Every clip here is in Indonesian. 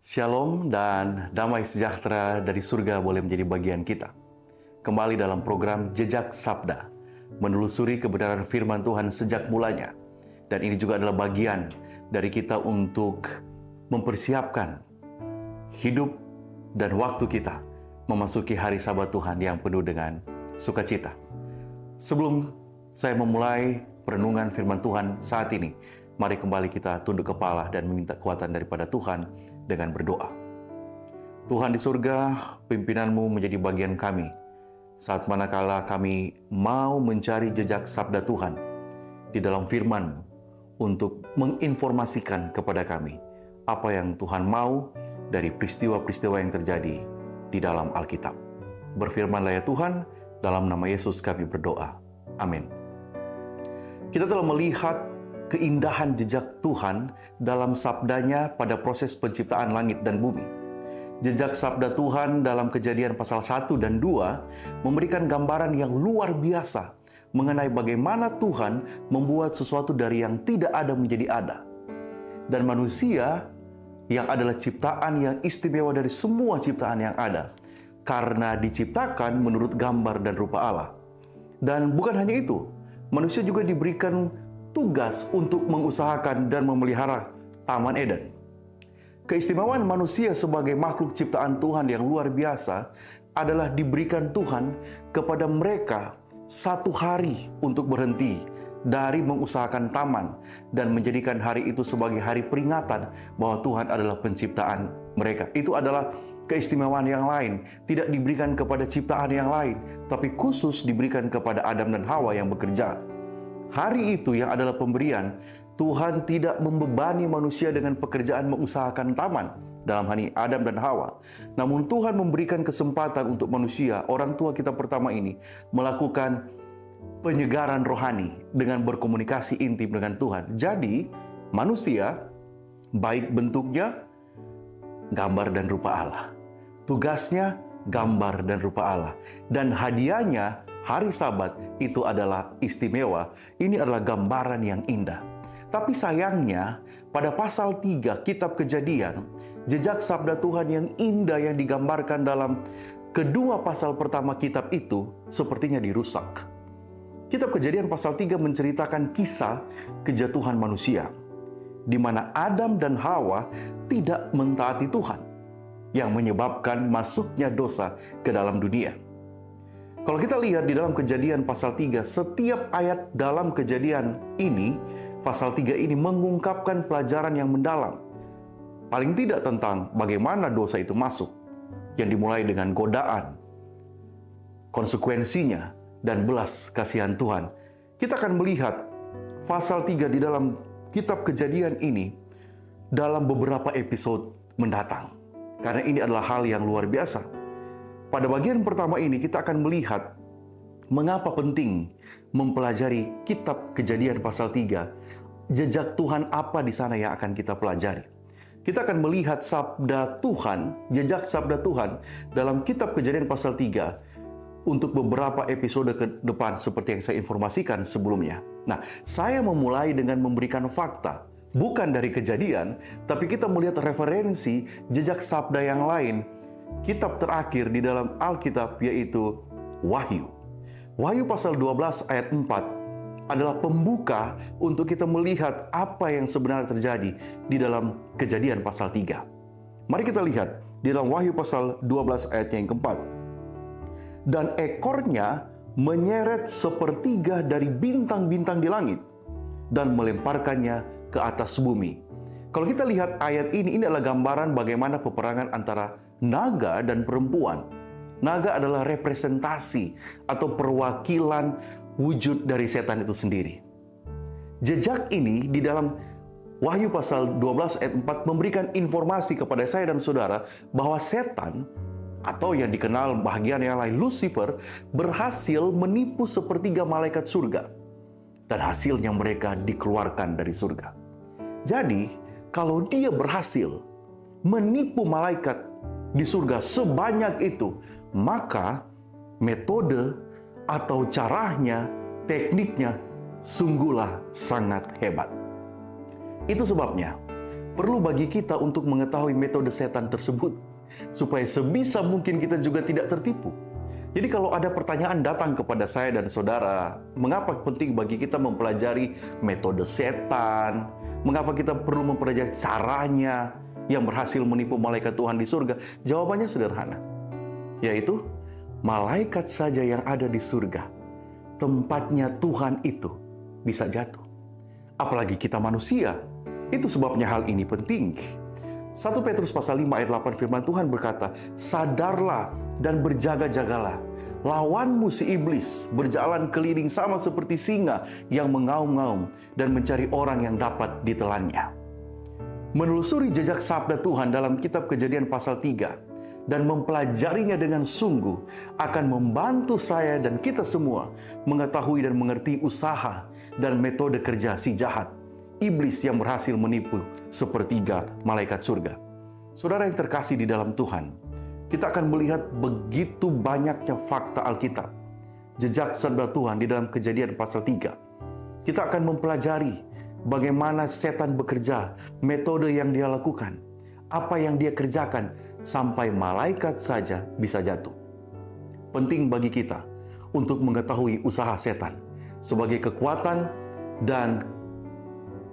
Shalom dan damai sejahtera dari surga boleh menjadi bagian kita. Kembali dalam program Jejak Sabda, menelusuri kebenaran firman Tuhan sejak mulanya. Dan ini juga adalah bagian dari kita untuk mempersiapkan hidup dan waktu kita memasuki hari Sabat Tuhan yang penuh dengan sukacita. Sebelum saya memulai perenungan firman Tuhan saat ini, mari kembali kita tunduk kepala dan meminta kekuatan daripada Tuhan dengan berdoa. Tuhan di surga, pimpinanmu menjadi bagian kami saat manakala kami mau mencari jejak sabda Tuhan di dalam firman-Mu untuk menginformasikan kepada kami apa yang Tuhan mau dari peristiwa-peristiwa yang terjadi di dalam Alkitab. Berfirmanlah ya Tuhan, dalam nama Yesus kami berdoa. Amin. Kita telah melihat keindahan jejak Tuhan dalam sabdanya pada proses penciptaan langit dan bumi. Jejak sabda Tuhan dalam Kejadian pasal 1 dan 2 memberikan gambaran yang luar biasa mengenai bagaimana Tuhan membuat sesuatu dari yang tidak ada menjadi ada. Dan manusia yang adalah ciptaan yang istimewa dari semua ciptaan yang ada, karena diciptakan menurut gambar dan rupa Allah. Dan bukan hanya itu, manusia juga diberikan tugas untuk mengusahakan dan memelihara Taman Eden. Keistimewaan manusia sebagai makhluk ciptaan Tuhan yang luar biasa adalah diberikan Tuhan kepada mereka satu hari untuk berhenti dari mengusahakan taman dan menjadikan hari itu sebagai hari peringatan bahwa Tuhan adalah penciptaan mereka. Itu adalah keistimewaan yang lain, tidak diberikan kepada ciptaan yang lain, tapi khusus diberikan kepada Adam dan Hawa yang bekerja. Hari itu yang adalah pemberian, Tuhan tidak membebani manusia dengan pekerjaan mengusahakan taman dalam hal ini Adam dan Hawa. Namun Tuhan memberikan kesempatan untuk manusia, orang tua kita pertama ini, melakukan penyegaran rohani dengan berkomunikasi intim dengan Tuhan. Jadi manusia, baik bentuknya, gambar dan rupa Allah. Tugasnya, gambar dan rupa Allah. Dan hadiahnya, hari Sabat itu adalah istimewa. Ini adalah gambaran yang indah. Tapi sayangnya, pada pasal 3 Kitab Kejadian, jejak sabda Tuhan yang indah yang digambarkan dalam kedua pasal pertama kitab itu sepertinya dirusak. Kitab Kejadian pasal 3 menceritakan kisah kejatuhan manusia, di mana Adam dan Hawa tidak mentaati Tuhan, yang menyebabkan masuknya dosa ke dalam dunia. Kalau kita lihat di dalam Kejadian pasal 3, setiap ayat dalam Kejadian ini, pasal 3 ini mengungkapkan pelajaran yang mendalam. Paling tidak tentang bagaimana dosa itu masuk, yang dimulai dengan godaan, konsekuensinya, dan belas kasihan Tuhan. Kita akan melihat pasal 3 di dalam kitab Kejadian ini dalam beberapa episode mendatang. Karena ini adalah hal yang luar biasa. Pada bagian pertama ini kita akan melihat mengapa penting mempelajari kitab Kejadian pasal 3. Jejak Tuhan apa di sana yang akan kita pelajari. Kita akan melihat sabda Tuhan, jejak sabda Tuhan dalam kitab Kejadian pasal 3 untuk beberapa episode ke depan seperti yang saya informasikan sebelumnya. Nah, saya memulai dengan memberikan fakta, bukan dari Kejadian, tapi kita melihat referensi jejak sabda yang lain. Kitab terakhir di dalam Alkitab yaitu Wahyu. Wahyu pasal 12 ayat 4 adalah pembuka untuk kita melihat apa yang sebenarnya terjadi di dalam Kejadian pasal 3. Mari kita lihat di dalam Wahyu pasal 12 ayat yang keempat. Dan ekornya menyeret sepertiga dari bintang-bintang di langit dan melemparkannya ke atas bumi. Kalau kita lihat ayat ini adalah gambaran bagaimana peperangan antara naga dan perempuan. Naga adalah representasi atau perwakilan wujud dari setan itu sendiri. Jejak ini di dalam Wahyu pasal 12 ayat 4 memberikan informasi kepada saya dan saudara bahwa setan atau yang dikenal bagian yang lain Lucifer berhasil menipu sepertiga malaikat surga. Dan hasilnya mereka dikeluarkan dari surga. Jadi, kalau dia berhasil menipu malaikat di surga sebanyak itu, maka metode atau caranya, tekniknya sungguhlah sangat hebat. Itu sebabnya Perlu bagi kita untuk mengetahui metode setan tersebut, supaya sebisa mungkin kita juga tidak tertipu. Jadi kalau ada pertanyaan datang kepada saya dan saudara, mengapa penting bagi kita mempelajari metode setan? Mengapa kita perlu mempelajari caranya yang berhasil menipu malaikat Tuhan di surga? Jawabannya sederhana, yaitu malaikat saja yang ada di surga, tempatnya Tuhan itu bisa jatuh. Apalagi kita manusia. Itu sebabnya hal ini penting. 1 Petrus pasal 5 ayat 8 firman Tuhan berkata, sadarlah dan berjaga-jagalah. Lawanmu si iblis berjalan keliling sama seperti singa yang mengaum-ngaum dan mencari orang yang dapat ditelannya. Menelusuri jejak sabda Tuhan dalam kitab Kejadian pasal 3 dan mempelajarinya dengan sungguh akan membantu saya dan kita semua mengetahui dan mengerti usaha dan metode kerja si jahat, iblis yang berhasil menipu sepertiga malaikat surga. Saudara yang terkasih di dalam Tuhan, kita akan melihat begitu banyaknya fakta Alkitab, jejak sabda Tuhan di dalam Kejadian pasal 3. Kita akan mempelajari bagaimana setan bekerja, metode yang dia lakukan, apa yang dia kerjakan, sampai malaikat saja bisa jatuh. Penting bagi kita untuk mengetahui usaha setan sebagai kekuatan dan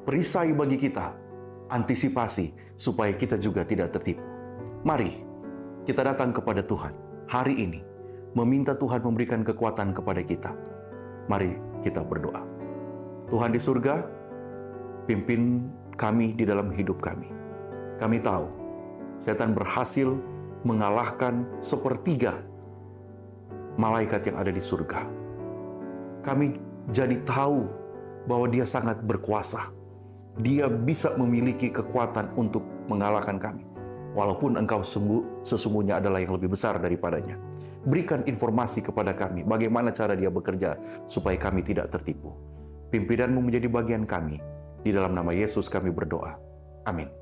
perisai bagi kita, antisipasi supaya kita juga tidak tertipu. Mari kita datang kepada Tuhan hari ini, meminta Tuhan memberikan kekuatan kepada kita. Mari kita berdoa. Tuhan di surga, pimpin kami di dalam hidup kami. Kami tahu setan berhasil mengalahkan sepertiga malaikat yang ada di surga. Kami jadi tahu bahwa dia sangat berkuasa. Dia bisa memiliki kekuatan untuk mengalahkan kami. Walaupun engkau sesungguhnya adalah yang lebih besar daripadanya. Berikan informasi kepada kami bagaimana cara dia bekerja supaya kami tidak tertipu. Pimpinanmu menjadi bagian kami. Di dalam nama Yesus kami berdoa. Amin.